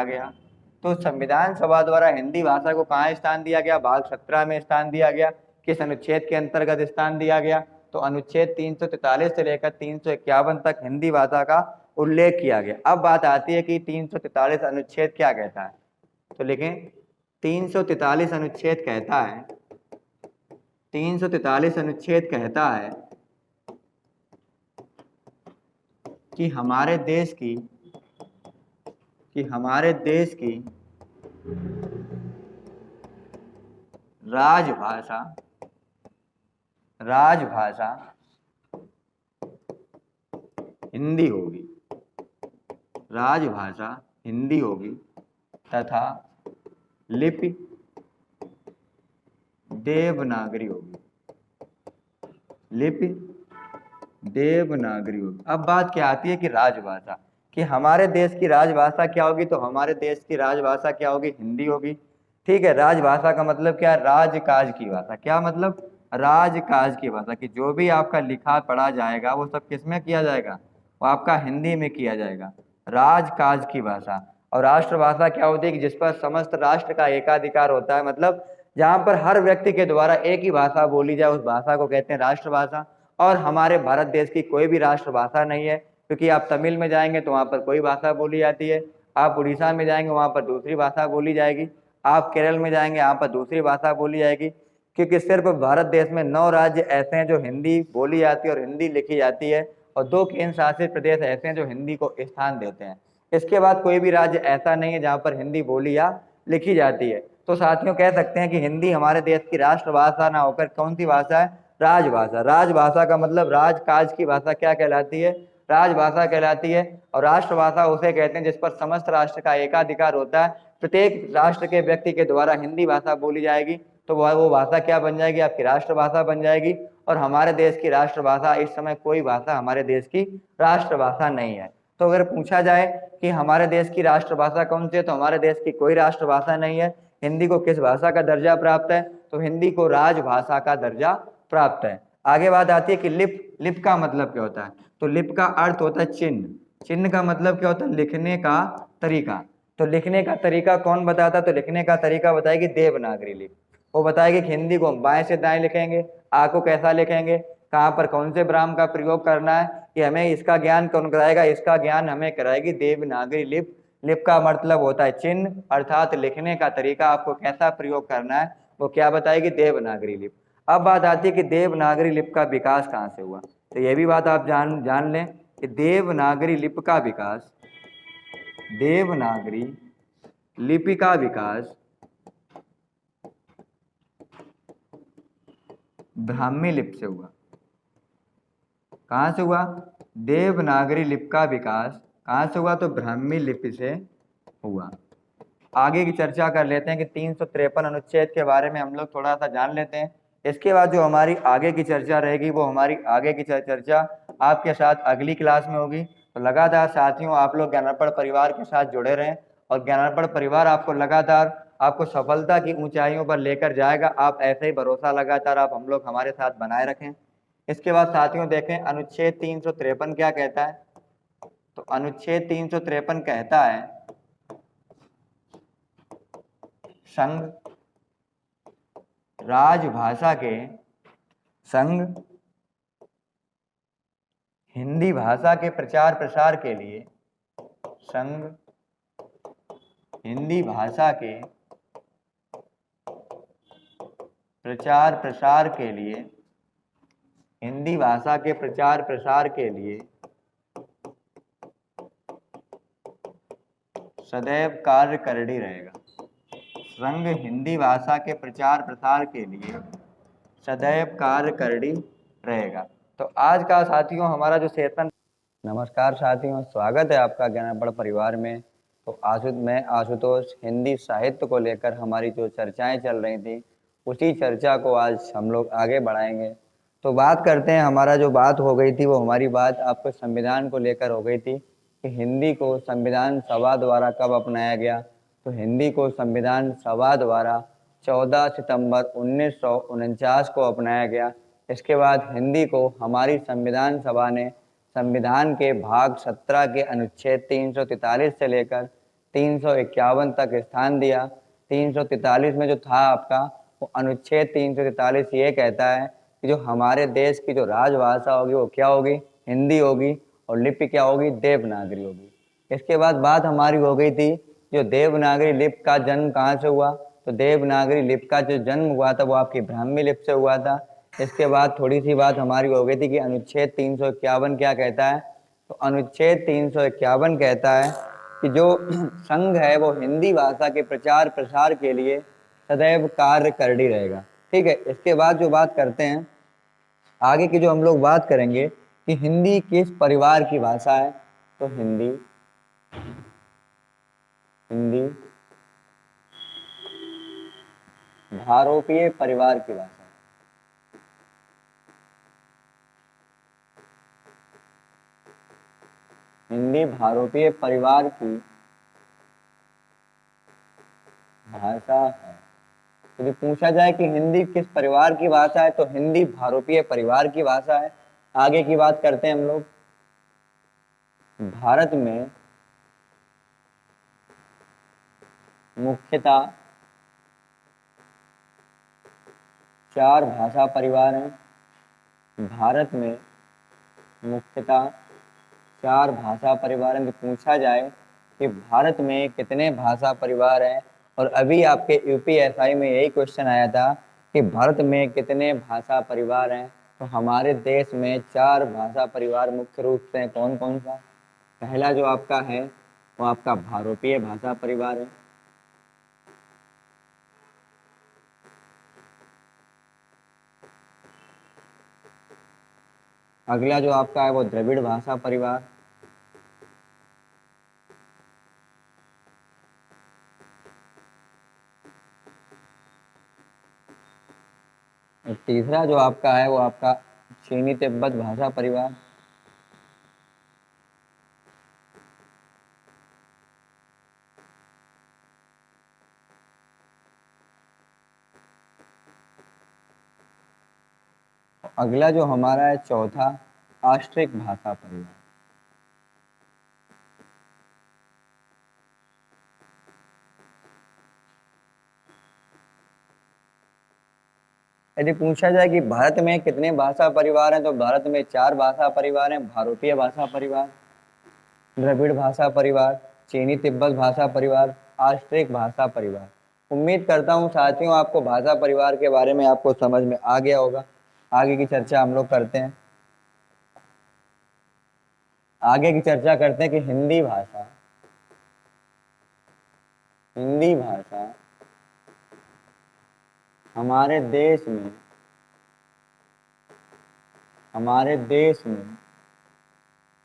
गया, तो संविधान सभा द्वारा हिंदी भाषा को कहाँ स्थान दिया गया? भाग 17 में स्थान दिया गया। किस अनुच्छेद के अंतर्गत स्थान दिया गया? तो अनुच्छेद 343 से लेकर 351 तक हिंदी भाषा का उल्लेख किया गया। अब बात आती है कि 343 अनुच्छेद क्या कहता है, तो लिखें 343 अनुच्छेद कहता है, 343 अनुच्छेद कहता है कि हमारे देश की राजभाषा हिंदी होगी, राजभाषा हिंदी होगी तथा लिपि देवनागरी होगी, अब बात क्या आती है कि राजभाषा, कि हमारे देश की राजभाषा क्या होगी? तो हमारे देश की राजभाषा क्या होगी? हिंदी होगी। ठीक है, राजभाषा का मतलब क्या? राजकाज की भाषा। क्या मतलब? राजकाज की भाषा, कि जो भी आपका लिखा पढ़ा जाएगा वो सब किस में किया जाएगा? वो आपका हिंदी में किया जाएगा, राजकाज की भाषा। और राष्ट्रभाषा क्या होती है? कि जिस पर समस्त राष्ट्र का एकाधिकार होता है, मतलब जहाँ पर हर व्यक्ति के द्वारा एक ही भाषा बोली जाए, उस भाषा को कहते हैं राष्ट्रभाषा। और हमारे भारत देश की कोई भी राष्ट्रभाषा नहीं है, क्योंकि आप तमिल में जाएंगे तो वहाँ पर कोई भाषा बोली जाती है, आप उड़ीसा में जाएंगे वहाँ पर दूसरी भाषा बोली जाएगी, आप केरल में जाएंगे यहाँ पर दूसरी भाषा बोली जाएगी, क्योंकि सिर्फ भारत देश में 9 राज्य ऐसे हैं जो हिंदी बोली जाती है और हिंदी लिखी जाती है, और 2 केंद्र शासित प्रदेश ऐसे हैं जो हिंदी को स्थान देते हैं। इसके बाद कोई भी राज्य ऐसा नहीं है जहाँ पर हिंदी बोली या लिखी जाती है। तो साथियों, कह सकते हैं कि हिंदी हमारे देश की राष्ट्रभाषा ना होकर कौन सी भाषा है? राजभाषा। राजभाषा का मतलब राजकाज की भाषा क्या कहलाती है? राजभाषा कहलाती है। और राष्ट्रभाषा उसे कहते हैं जिस पर समस्त राष्ट्र का एकाधिकार होता है, प्रत्येक राष्ट्र के व्यक्ति के द्वारा हिंदी भाषा बोली जाएगी, तो वो भाषा क्या बन जाएगी? आपकी राष्ट्रभाषा बन जाएगी। और हमारे देश की राष्ट्रभाषा इस समय कोई भाषा हमारे देश की राष्ट्रभाषा नहीं है। तो अगर पूछा जाए कि हमारे देश की राष्ट्रभाषा कौन सी है, तो हमारे देश की कोई राष्ट्रभाषा नहीं है। हिंदी को किस भाषा का दर्जा प्राप्त है? तो हिंदी को राजभाषा का दर्जा प्राप्त है। आगे बात आती है कि लिप का मतलब क्या होता है? तो लिप का अर्थ होता है चिन्ह। चिन्ह का मतलब क्या होता है? लिखने का तरीका। तो लिखने का तरीका कौन बताता? तो लिखने का तरीका बताएगी देवनागरी लिपि। वो बताएगी कि हिंदी को हम बाएं से दाएं लिखेंगे, आ को कैसा लिखेंगे, कहाँ पर कौन से ब्राह्म का प्रयोग करना है, कि हमें इसका ज्ञान कौन कराएगा? इसका ज्ञान हमें कराएगी देवनागरी लिपि। लिप का मतलब होता है चिन्ह, अर्थात लिखने का तरीका, आपको कैसा प्रयोग करना है वो क्या बताएगी? देवनागरी लिपि। अब बात आती है कि देवनागरी लिपि का विकास कहाँ से हुआ, तो ये भी बात आप जान लें कि देवनागरी लिपि का विकास ब्राह्मी लिपि से हुआ। कहाँ से हुआ? देवनागरी लिपि का विकास कहाँ से हुआ? तो ब्राह्मी लिपि से हुआ। आगे की चर्चा कर लेते हैं कि 353 अनुच्छेद के बारे में हम लोग थोड़ा सा जान लेते हैं। इसके बाद जो हमारी आगे की चर्चा रहेगी वो हमारी आगे की चर्चा आपके साथ अगली क्लास में होगी। तो लगातार साथियों आप लोग ज्ञानार्पण परिवार के साथ जुड़े रहें, और ज्ञानार्पण परिवार आपको लगातार आपको सफलता की ऊंचाइयों पर लेकर जाएगा। आप ऐसे ही भरोसा लगातार आप हम लोग हमारे साथ बनाए रखें। इसके बाद साथियों देखें अनुच्छेद 353 क्या कहता है। तो अनुच्छेद 353 कहता है संघ हिंदी भाषा के प्रचार प्रसार के लिए हिंदी भाषा के प्रचार प्रसार के लिए सदैव कार्यकरणी रहेगा। संघ हिंदी भाषा के प्रचार प्रसार के लिए सदैव कार्यकरणी रहेगा। तो आज का साथियों हमारा जो सेशन, नमस्कार साथियों, स्वागत है आपका ज्ञानार्पण परिवार में। तो मैं आशुतोष हिंदी साहित्य को लेकर हमारी जो चर्चाएं चल रही थी उसी चर्चा को आज हम लोग आगे बढ़ाएंगे। तो बात करते हैं, हमारा जो बात हो गई थी वो हमारी बात आपको संविधान को लेकर हो गई थी कि हिंदी को संविधान सभा द्वारा कब अपनाया गया। तो हिंदी को संविधान सभा द्वारा 14 सितंबर 1949 को अपनाया गया। इसके बाद हिंदी को हमारी संविधान सभा ने संविधान के भाग 17 के अनुच्छेद 343 से लेकर 351 तक स्थान दिया। 343 में जो था आपका, वो अनुच्छेद 343 ये कहता है कि जो हमारे देश की जो राजभाषा होगी वो क्या होगी, हिंदी होगी, और लिपि क्या होगी, देवनागरी होगी। इसके बाद बात हमारी हो गई थी जो देवनागरी लिपि का जन्म कहाँ से हुआ। तो देवनागरी लिपि का जो जन्म हुआ था वो आपकी ब्राह्मी लिपि से हुआ था। इसके बाद थोड़ी सी बात हमारी हो गई थी कि अनुच्छेद 351 क्या कहता है। तो अनुच्छेद 351 कहता है कि जो संघ है वो हिंदी भाषा के प्रचार प्रसार के लिए सदैव कार्य करती रहेगा। ठीक है, इसके बाद जो बात करते हैं आगे की, जो हम लोग बात करेंगे कि हिंदी किस परिवार की भाषा है। तो हिंदी भारोपीय परिवार की भाषा है। हिंदी भारोपीय परिवार की भाषा है। यदि पूछा जाए कि हिंदी किस परिवार की भाषा है, तो हिंदी भारोपीय परिवार की भाषा है। आगे की बात करते हैं हम लोग। भारत में मुख्यतः 4 भाषा परिवार हैं। भारत में मुख्यतः 4 भाषा परिवार हैं। पूछा जाए कि भारत में कितने भाषा परिवार हैं, और अभी आपके यूपीएसआई में यही क्वेश्चन आया था कि भारत में कितने भाषा परिवार हैं। तो हमारे देश में 4 भाषा परिवार मुख्य रूप से कौन कौन सा। पहला जो आपका है वो आपका भारोपीय भाषा परिवार है। अगला जो आपका है वो द्रविड़ भाषा परिवार। और तीसरा जो आपका है वो आपका चीनी तिब्बत भाषा परिवार। अगला जो हमारा है चौथा, ऑस्ट्रिक भाषा परिवार। यदि पूछा जाए कि भारत में कितने भाषा परिवार हैं, तो भारत में 4 भाषा परिवार हैं। भारोपीय भाषा परिवार, द्रविड़ भाषा परिवार, चीनी तिब्बत भाषा परिवार, ऑस्ट्रिक भाषा परिवार। उम्मीद करता हूँ साथियों आपको भाषा परिवार के बारे में आपको समझ में आ गया होगा। आगे की चर्चा हम लोग करते हैं। आगे की चर्चा करते हैं कि हिंदी भाषा हमारे देश में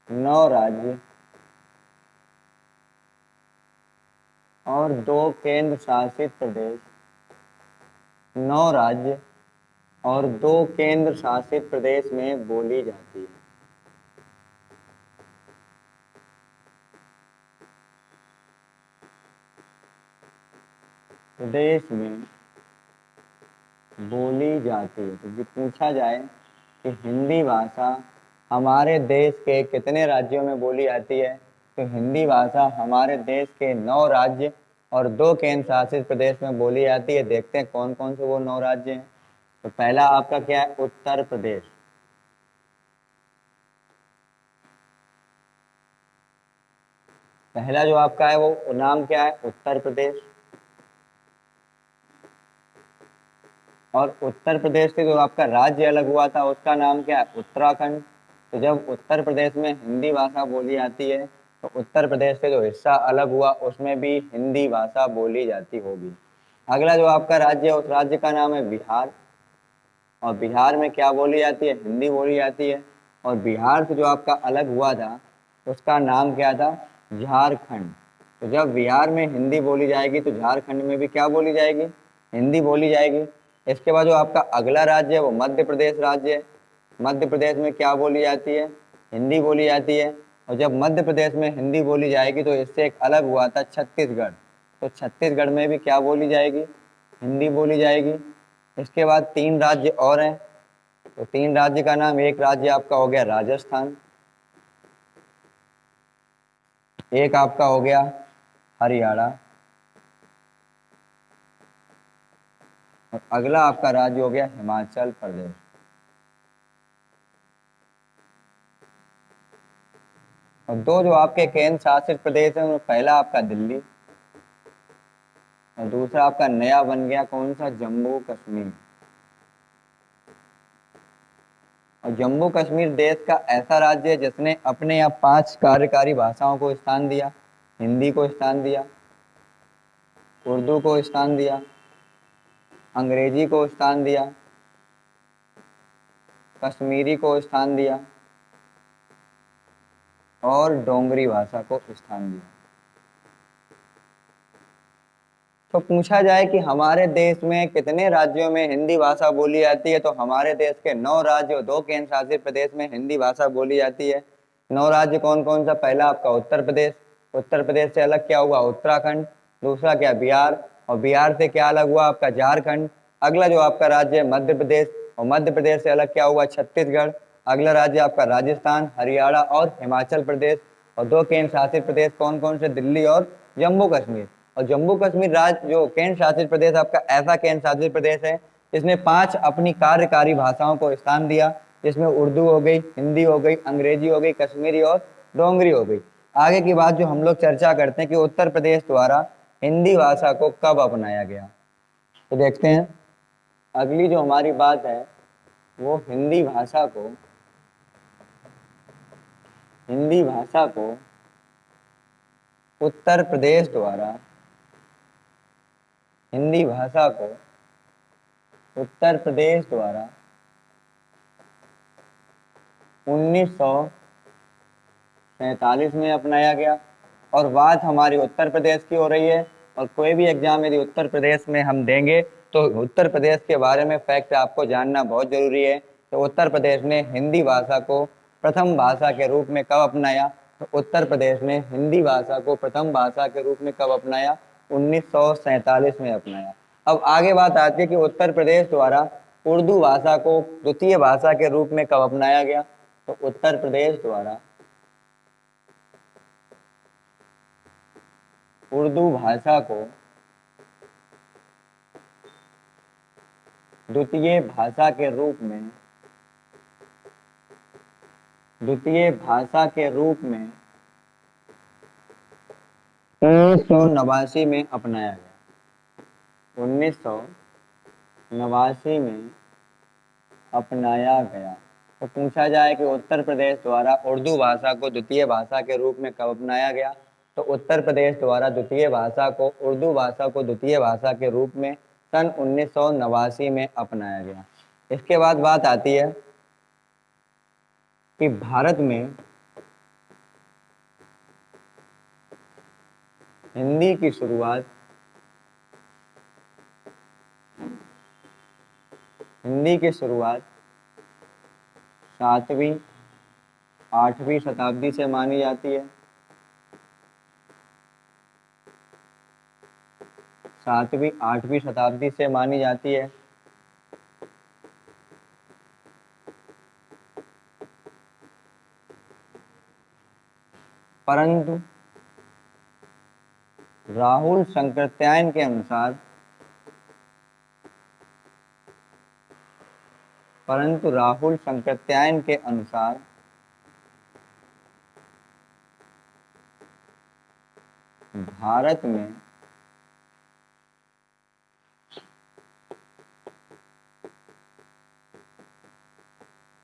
9 राज्य और 2 केंद्र शासित प्रदेश 9 राज्य और 2 केंद्र शासित प्रदेश में बोली जाती है। प्रदेश में बोली जाती है। तो पूछा जाए कि हिंदी भाषा हमारे देश के कितने राज्यों में बोली जाती है, तो हिंदी भाषा हमारे देश के 9 राज्य और 2 केंद्र शासित प्रदेश में बोली जाती है। देखते हैं कौन कौन से वो 9 राज्य हैं। तो पहला आपका क्या है, उत्तर प्रदेश। पहला जो आपका है वो नाम क्या है, उत्तर प्रदेश। और उत्तर प्रदेश से जो आपका राज्य अलग हुआ था उसका नाम क्या है, उत्तराखंड। तो जब उत्तर प्रदेश में हिंदी भाषा बोली जाती है तो उत्तर प्रदेश से जो हिस्सा अलग हुआ उसमें भी हिंदी भाषा बोली जाती होगी। अगला जो आपका राज्य है उस राज्य का नाम है बिहार। और बिहार में क्या बोली जाती है, हिंदी बोली जाती है। और बिहार से जो आपका अलग हुआ था उसका नाम क्या था, झारखंड। तो जब बिहार में हिंदी बोली जाएगी तो झारखंड में भी क्या बोली जाएगी, हिंदी बोली जाएगी। इसके बाद जो आपका अगला राज्य है वो मध्य प्रदेश राज्य है। मध्य प्रदेश में क्या बोली जाती है, हिंदी बोली जाती है। और जब मध्य प्रदेश में हिंदी बोली जाएगी तो इससे एक अलग हुआ था छत्तीसगढ़। तो छत्तीसगढ़ में भी क्या बोली जाएगी? हिंदी बोली जाएगी। इसके बाद 3 राज्य और हैं, तो 3 राज्य का नाम, एक राज्य आपका हो गया राजस्थान, एक आपका हो गया हरियाणा, और अगला आपका राज्य हो गया हिमाचल प्रदेश। और 2 जो आपके केंद्र शासित प्रदेश हैं, उनमें पहला आपका दिल्ली और दूसरा आपका नया बन गया कौन सा? जम्मू कश्मीर। और जम्मू कश्मीर देश का ऐसा राज्य है जिसने अपने यहाँ 5 कार्यकारी भाषाओं को स्थान दिया। हिंदी को स्थान दिया, उर्दू को स्थान दिया, अंग्रेजी को स्थान दिया, कश्मीरी को स्थान दिया और डोंगरी भाषा को स्थान दिया। तो पूछा जाए कि हमारे देश में कितने राज्यों में हिंदी भाषा बोली जाती है, तो हमारे देश के 9 राज्य और 2 केंद्र शासित प्रदेश में हिंदी भाषा बोली जाती है। 9 राज्य कौन कौन सा? पहला आपका उत्तर प्रदेश, उत्तर प्रदेश से अलग क्या हुआ? उत्तराखंड। दूसरा क्या? बिहार, और बिहार से क्या अलग हुआ? आपका झारखंड। अगला जो आपका राज्य है मध्य प्रदेश, और मध्य प्रदेश से अलग क्या हुआ? छत्तीसगढ़। अगला राज्य आपका राजस्थान, हरियाणा और हिमाचल प्रदेश। और 2 केंद्र शासित प्रदेश कौन कौन से? दिल्ली और जम्मू कश्मीर। और जम्मू कश्मीर राज्य जो केंद्र शासित प्रदेश आपका ऐसा केंद्र शासित प्रदेश है जिसने 5 अपनी कार्यकारी भाषाओं को स्थान दिया, जिसमें उर्दू हो गई, हिंदी हो गई, अंग्रेजी हो गई, कश्मीरी और डोंगरी हो गई। आगे की बात जो हम लोग चर्चा करते हैं कि उत्तर प्रदेश द्वारा हिंदी भाषा को कब अपनाया गया, तो देखते हैं। अगली जो हमारी बात है वो हिंदी भाषा को उत्तर प्रदेश द्वारा हिंदी भाषा को उत्तर प्रदेश द्वारा 1947 में अपनाया गया। और बात हमारी उत्तर प्रदेश की हो रही है, और कोई भी एग्जाम यदि उत्तर प्रदेश में हम देंगे तो उत्तर प्रदेश के बारे में फैक्ट आपको जानना बहुत जरूरी है। तो उत्तर प्रदेश ने हिंदी भाषा को प्रथम भाषा के रूप में कब अपनाया? तो उत्तर प्रदेश ने हिंदी भाषा को प्रथम भाषा के रूप में कब अपनाया? 1947 में अपनाया। अब आगे बात आती है कि उत्तर प्रदेश द्वारा उर्दू भाषा को द्वितीय भाषा के रूप में कब अपनाया गया? तो उत्तर प्रदेश द्वारा उर्दू भाषा को द्वितीय भाषा के रूप में 1989 में अपनाया गया। 1989 में अपनाया गया। तो पूछा जाए कि उत्तर प्रदेश द्वारा उर्दू भाषा को द्वितीय भाषा के रूप में कब अपनाया गया? तो उत्तर प्रदेश द्वारा उर्दू भाषा को द्वितीय भाषा के रूप में सन 1989 में अपनाया गया। इसके बाद बात आती है कि भारत में हिंदी की शुरुआत 7वीं 8वीं शताब्दी से मानी जाती है। 7वीं 8वीं शताब्दी से मानी जाती है। परंतु राहुल शंकरत्यायन के अनुसार भारत में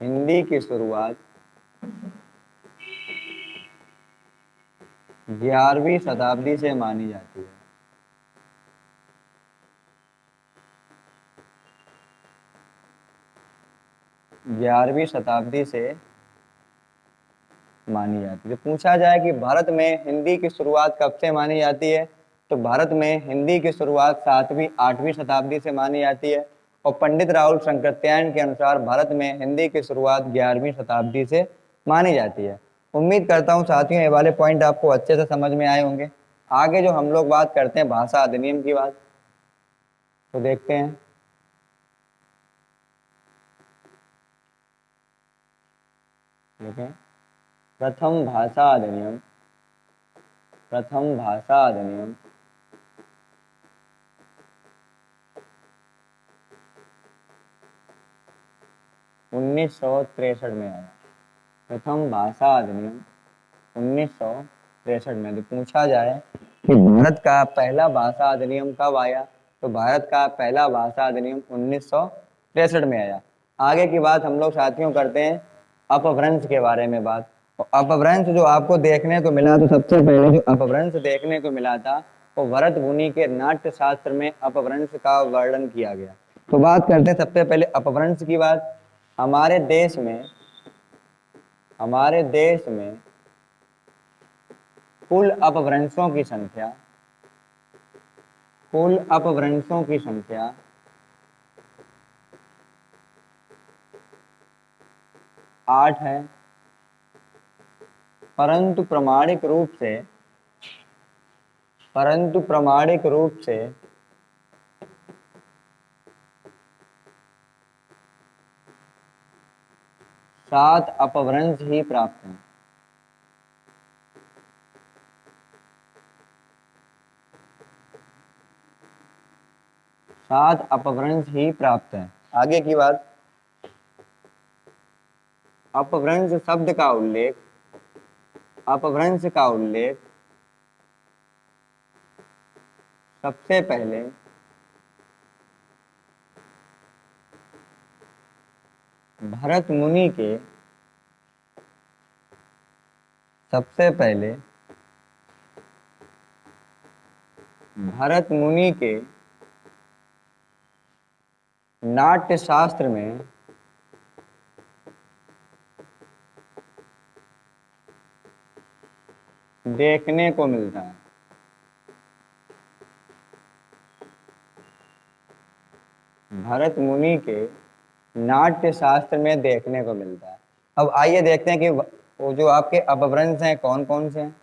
हिंदी की शुरुआत 11वीं शताब्दी से मानी जाती है। 11वीं शताब्दी से मानी जाती है। पूछा जाए कि भारत में हिंदी की शुरुआत कब से मानी जाती है, तो भारत में हिंदी की शुरुआत 7वीं 8वीं शताब्दी से मानी जाती है। और पंडित राहुल शंकरत्यायन के अनुसार भारत में हिंदी की शुरुआत 11वीं शताब्दी से मानी जाती है। उम्मीद करता हूँ साथियों ये वाले पॉइंट आपको अच्छे से समझ में आए होंगे। आगे जो हम लोग बात करते हैं भाषा अधिनियम की बात, तो देखते हैं। देखें, प्रथम भाषा अधिनियम, प्रथम भाषा अधिनियम 1963 में आया। प्रथम भाषा अधिनियम 1963 में। तो पूछा जाए कि भारत का पहला भाषा अधिनियम कब आया, तो भारत का पहला भाषा अधिनियम 1963 में आया। आगे की बात हम लोग साथियों करते हैं अपभ्रंश के बारे में बात। तो अपभ्रंश जो आपको देखने को मिला, तो सबसे पहले जो अपभ्रंश देखने को मिला था वो भरत मुनि के नाट्य शास्त्र में अपभ्रंश का वर्णन किया गया। तो बात करते हैं सबसे पहले अपभ्रंश की बात। हमारे देश में कुल अपभ्रंशों की संख्या, कुल अपभ्रंशों की संख्या 8 है, परंतु प्रामाणिक रूप से 7 अपभ्रंश ही प्राप्त हैं। 7 अपभ्रंश ही प्राप्त हैं। आगे की बात, अपभ्रंश शब्द का उल्लेख, अपभ्रंश का उल्लेख सबसे पहले भरत मुनि के, सबसे पहले भरत मुनि के नाट्य शास्त्र में देखने को मिलता है। भरत मुनि के नाट्य शास्त्र में देखने को मिलता है। अब आइए देखते हैं कि वो जो आपके अपभ्रंश हैं कौन कौन से हैं।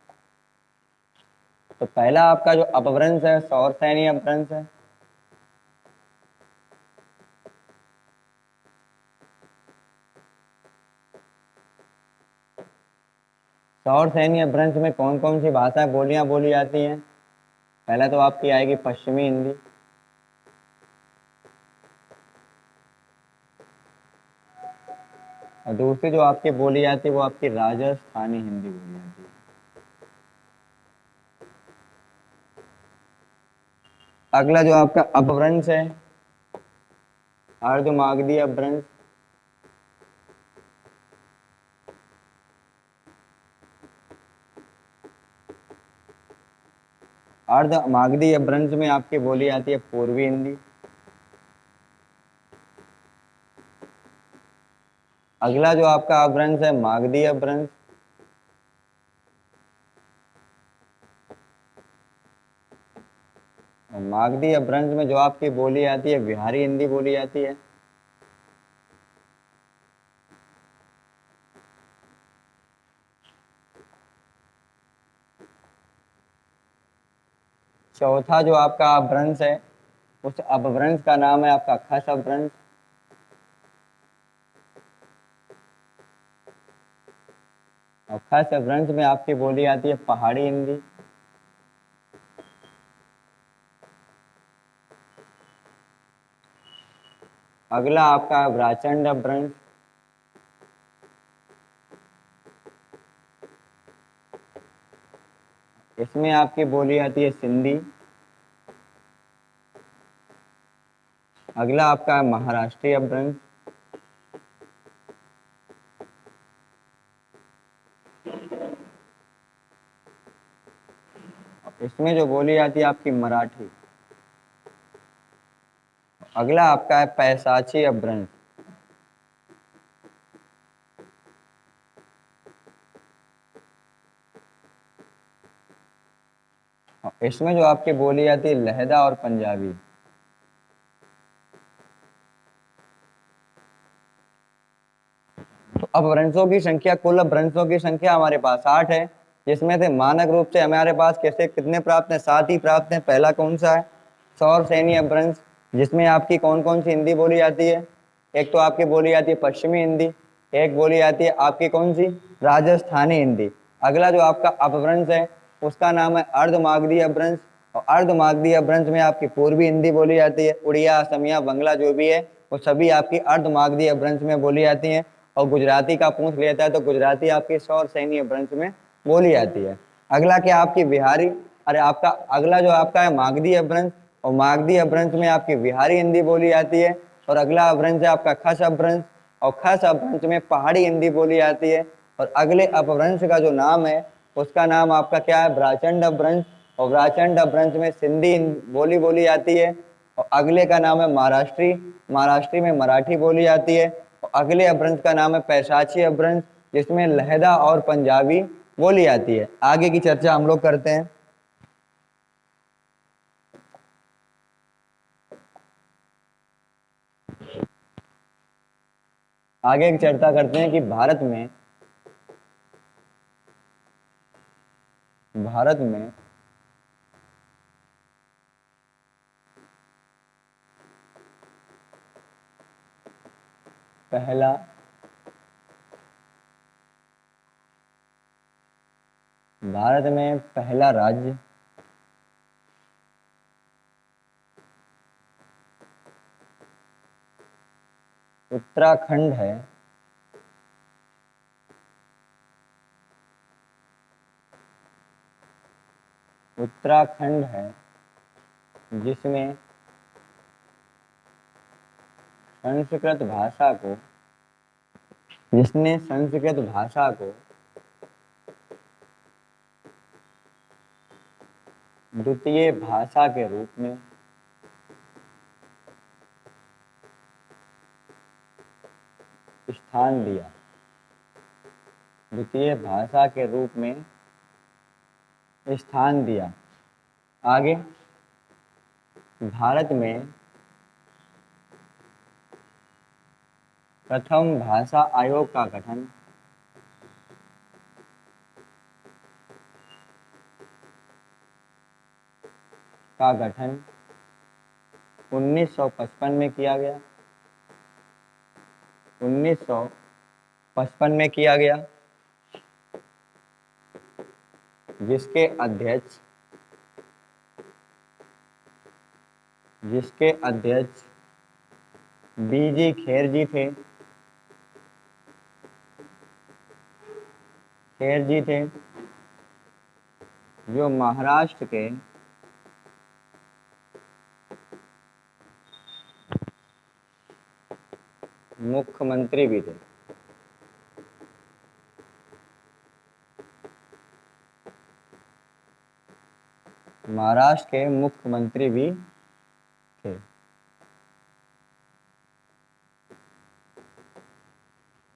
तो पहला आपका जो अपभ्रंश है सौरसेनी अपभ्रंश है। सौरसेनी अपभ्रंश में कौन कौन सी भाषाएं बोलियां बोली जाती हैं? पहला तो आपकी आएगी पश्चिमी हिंदी, और दूसरी जो आपकी बोली जाती है वो आपकी राजस्थानी हिंदी बोली जाती है। अगला जो आपका अपभ्रंश है अर्धमागधी अपभ्रंश। अर्धमागधी अपभ्रंश में आपकी बोली जाती है पूर्वी हिंदी। अगला जो आपका अपभ्रंश है मागधी अपभ्रंश। मागधी अपभ्रंश में जो आपकी बोली आती है बिहारी हिंदी बोली जाती है। चौथा जो आपका अपभ्रंश है उस अपभ्रंश का नाम है आपका खस अपभ्रंश। और खस अपभ्रंश में आपकी बोली आती है पहाड़ी हिंदी। अगला आपका व्राचंड अपभ्रंश। इसमें आपकी बोली आती है सिंधी। अगला आपका महाराष्ट्रीय अपभ्रंश। इसमें जो बोली आती है आपकी मराठी। अगला आपका है पैसाची अपभ्रंश। इसमें जो आपकी बोली आती है लहदा और पंजाबी। तो अपभ्रंशों की संख्या, कुल अपभ्रंशों की संख्या हमारे पास 8 है, जिसमें से मानक रूप से हमारे पास कैसे कितने प्राप्त हैं, 7 ही प्राप्त हैं। पहला कौन सा है, सौर सैनी अपभ्रंश, जिसमें आपकी कौन कौन सी हिंदी बोली जाती है, एक तो आपकी बोली जाती है पश्चिमी हिंदी, एक बोली जाती है आपकी कौन सी, राजस्थानी हिंदी। अगला जो आपका अपभ्रंश है उसका नाम है अर्धमागधी अपभ्रंश, और अर्धमागधी अपभ्रंश में आपकी पूर्वी हिंदी बोली जाती है, उड़िया, असमिया, बंगला जो भी है वो सभी आपकी अर्धमागधी अपभ्रंश में बोली जाती हैं। और गुजराती का पूछ लेता है तो गुजराती आपकी सौर सैनी अपभ्रंश में बोली जाती है। अगला क्या आपकी बिहारी, अरे आपका अगला जो आपका है मागधी अपभ्रंश, और मागधी अपभ्रंश में आपकी बिहारी हिंदी बोली जाती है। और अगला अपभ्रंश है आपका खस अपभ्रंश, और खस अपभ्रंश में पहाड़ी हिंदी बोली जाती है। और अगले अपभ्रंश का जो नाम है उसका नाम आपका क्या है, ब्राचंड अपभ्रंश, और ब्राचंड अपभ्रंश में सिंधी बोली बोली जाती है। और अगले का नाम है महाराष्ट्री, महाराष्ट्री में मराठी बोली जाती है। और अगले अपभ्रंश का नाम है पैशाची अपभ्रंश, जिसमें लहदा और पंजाबी बोली जाती है। आगे की चर्चा हम लोग करते हैं। आगे की चर्चा करते हैं कि भारत में पहला राज्य उत्तराखंड है। उत्तराखंड है जिसमें संस्कृत भाषा को द्वितीय भाषा के रूप में स्थान दिया, द्वितीय भाषा के रूप में स्थान दिया। आगे भारत में प्रथम भाषा आयोग का गठन 1955 में किया गया। 1955 में किया गया, जिसके अध्यक्ष बीजी खेर जी थे, जो महाराष्ट्र के मुख्यमंत्री भी थे। महाराष्ट्र के मुख्यमंत्री भी थे।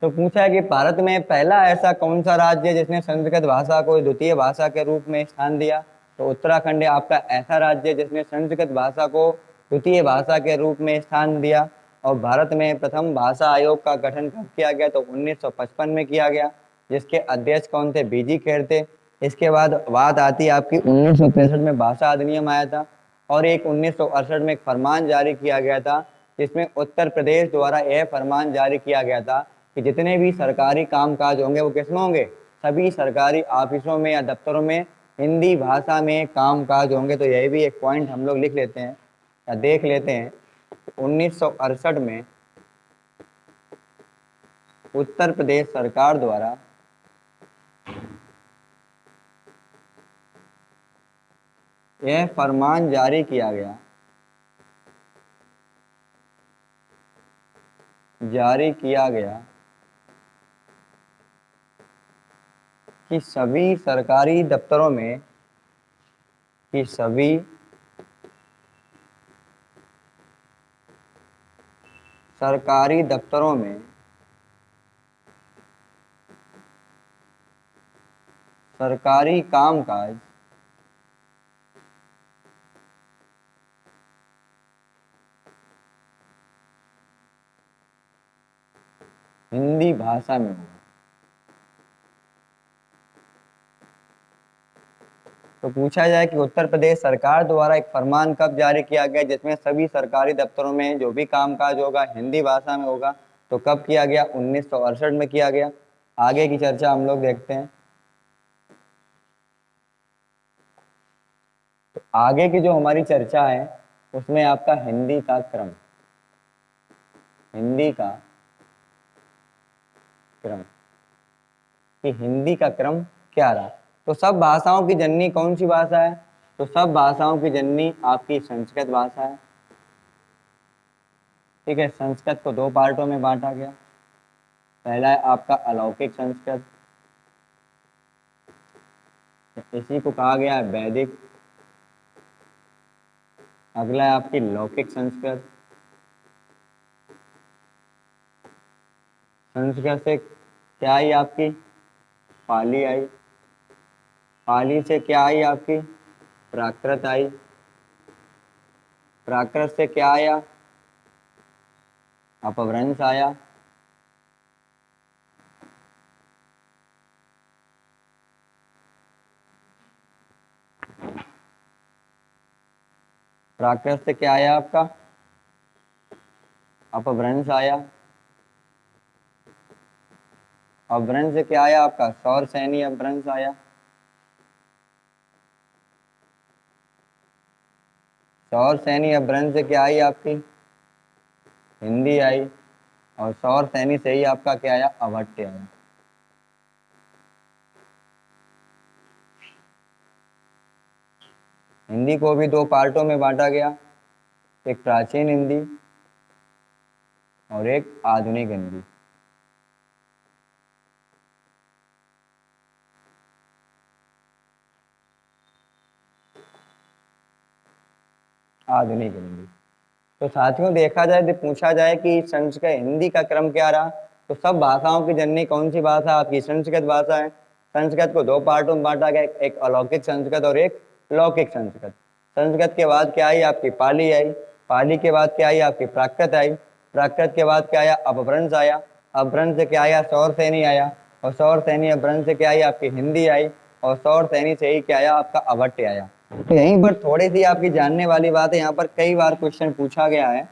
तो पूछा है कि भारत में पहला ऐसा कौन सा राज्य है जिसने संस्कृत भाषा को द्वितीय भाषा के रूप में स्थान दिया, तो उत्तराखंड आपका ऐसा राज्य है जिसने संस्कृत भाषा को द्वितीय भाषा के रूप में स्थान दिया। और भारत में प्रथम भाषा आयोग का गठन कब किया गया, तो 1955 में किया गया, जिसके अध्यक्ष कौन थे, बीजी खेर थे। इसके बाद बात आती है आपकी 1963 में भाषा अधिनियम आया था, और एक 1968 में एक फरमान जारी किया गया था, जिसमें उत्तर प्रदेश द्वारा यह फरमान जारी किया गया था कि जितने भी सरकारी कामकाज होंगे वो किसमें होंगे, सभी सरकारी ऑफिसों में या दफ्तरों में हिंदी भाषा में कामकाज होंगे। तो यही भी एक पॉइंट हम लोग लिख लेते हैं या देख लेते हैं। 1968 में उत्तर प्रदेश सरकार द्वारा यह फरमान जारी किया गया कि सभी सरकारी दफ्तरों में सरकारी कामकाज हिंदी भाषा में होगा। तो पूछा जाए कि उत्तर प्रदेश सरकार द्वारा एक फरमान कब जारी किया गया जिसमें सभी सरकारी दफ्तरों में जो भी कामकाज होगा हिंदी भाषा में होगा, तो कब किया गया? 1968 में किया गया। आगे की चर्चा हम लोग देखते हैं। तो आगे की जो हमारी चर्चा है उसमें आपका हिंदी का क्रम, हिंदी का क्रम, कि हिंदी का क्रम क्या रहा। तो सब भाषाओं की जननी कौन सी भाषा है? तो सब भाषाओं की जननी आपकी संस्कृत भाषा है। ठीक है, संस्कृत को दो पार्टों में बांटा गया। पहला है आपका अलौकिक संस्कृत, इसी को कहा गया है वैदिक। अगला है आपकी लौकिक संस्कृत। संस्कृत से क्या आई आपकी? पाली आई। पाली से क्या आई आपकी? प्राकृत आई। प्राकृत से क्या आया? अपभ्रंश आया। प्राकृत से क्या आया आपका? अपभ्रंश आया। अपभ्रंश से क्या आया आपका? सौर सैनी अपभ्रंश आया। सौर सैनी अपभ्रंश से क्या आई आपकी? हिंदी आई। और सौर सैनी से ही आपका क्या आया? अवट्य आया। हिंदी को भी दो पार्टों में बांटा गया, एक प्राचीन हिंदी और एक आधुनिक हिंदी। आधुनिक हिंदी। तो साथियों देखा जाए, तो पूछा जाए कि संस्कृत हिंदी का क्रम क्या रहा, तो सब भाषाओं की जननी कौन सी भाषा? आपकी संस्कृत भाषा है। संस्कृत को दो पार्टों में बांटा गया, एक अलौकिक संस्कृत और एक लौकिक संस्कृत। संस्कृत के बाद क्या आई आपकी? पाली आई। पाली के बाद क्या आई आपकी? प्राकृत आई। प्राकृत के बाद क्या आया? अपभ्रंश आया। अपभ्रंश से क्या आया? सौर सैनी आया। और सौर सैनी अपभ्रंश से क्या आई आपकी? हिंदी आई। और सौर सैनी से ही क्या आया आपका? अवट्य आया। तो यहीं पर थोड़ी सी आपकी जानने वाली बात है, यहाँ पर कई बार क्वेश्चन पूछा गया है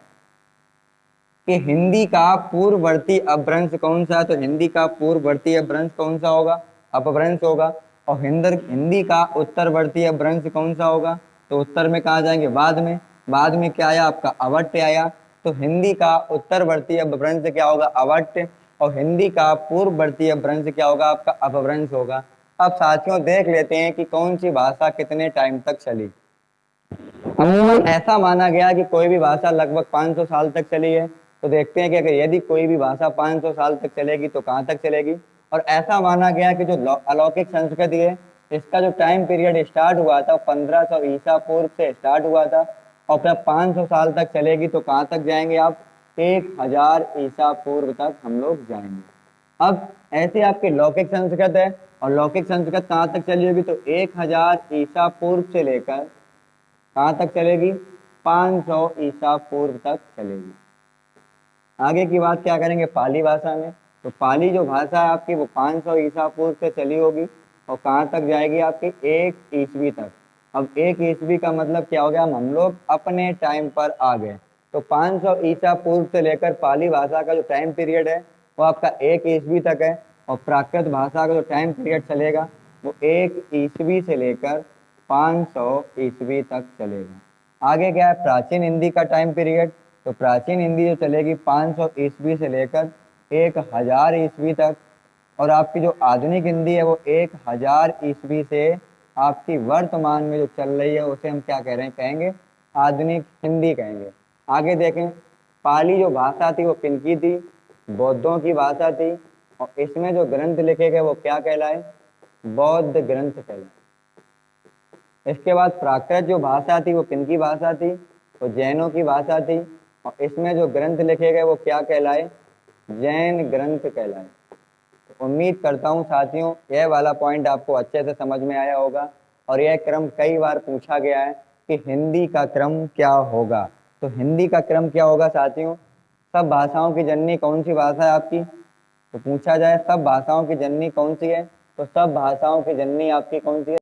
कि हिंदी का पूर्ववर्ती अपभ्रंश कौन सा है। तो हिंदी का पूर्ववर्ती अपभ्रंश कौन सा होगा? अपभ्रंश होगा। और हिंदी का उत्तरवर्ती अपभ्रंश कौन सा होगा? तो उत्तर में कहा जाएंगे बाद में। बाद में क्या आया आपका? अवट्य आया। तो हिंदी का उत्तरवर्ती अपभ्रंश क्या होगा? अवट्य। और हिंदी का पूर्ववर्ती अपभ्रंश क्या होगा? आपका अपभ्रंश होगा। अब साथियों देख लेते हैं कि कौन सी भाषा कितने टाइम तक चली। अमूमन ऐसा माना गया कि कोई भी भाषा लगभग 500 साल तक चली है। तो देखते हैं कि अगर यदि कोई भी भाषा 500 साल तक चलेगी तो कहाँ तक चलेगी। और ऐसा माना गया कि जो अलौकिक संस्कृति है इसका जो टाइम पीरियड स्टार्ट हुआ था 1500 ईसा पूर्व से स्टार्ट हुआ था, और फिर 500 साल तक चलेगी तो कहाँ तक जाएंगे आप? 1000 ईसा पूर्व तक हम लोग जाएंगे। अब ऐसे आपके लौकिक संस्कृत है, और लौकिक संस्कृत कहाँ तक चली होगी? तो 1000 ईसा पूर्व से लेकर कहाँ तक चलेगी? 500 ईसा पूर्व तक चलेगी। आगे की बात क्या करेंगे? पाली भाषा में। तो पाली जो भाषा है आपकी वो 500 ईसा पूर्व से चली होगी, और कहाँ तक जाएगी आपकी? 1 ईस्वी तक। अब 1 ईस्वी का मतलब क्या हो गया? हम लोग अपने टाइम पर आ गए। तो 500 ईसा पूर्व से लेकर पाली भाषा का जो टाइम पीरियड है वो आपका 1 ईस्वी तक है। और प्राकृत भाषा का जो टाइम पीरियड चलेगा वो 1 ईस्वी से लेकर 500 ईस्वी तक चलेगा। आगे क्या है? प्राचीन हिंदी का टाइम पीरियड। तो प्राचीन हिंदी जो चलेगी 500 ईस्वी से लेकर 1000 ईस्वी तक। और आपकी जो आधुनिक हिंदी है वो 1000 ईस्वी से आपकी वर्तमान में जो चल रही है उसे हम क्या कह रहे हैं? कहेंगे आधुनिक हिंदी कहेंगे। आगे देखें, पाली जो भाषा थी वो किनकी थी? बौद्धों की भाषा थी। और इसमें जो ग्रंथ लिखे गए वो क्या कहलाए? बौद्ध ग्रंथ कहलाए। इसके बाद प्राकृत जो भाषा थी वो किनकी भाषा थी? तो जैनों की भाषा थी। और इसमें जो ग्रंथ लिखे गए वो क्या कहलाए? जैन ग्रंथ कहलाए। तो उम्मीद करता हूँ साथियों यह वाला पॉइंट आपको अच्छे से समझ में आया होगा। और यह क्रम कई बार पूछा गया है कि हिंदी का क्रम क्या होगा। तो हिंदी का क्रम क्या होगा साथियों? सब भाषाओं की जननी कौन सी भाषा है आपकी? तो पूछा जाए सब भाषाओं की जननी कौन सी है, तो सब भाषाओं की जननी आपकी कौन सी है?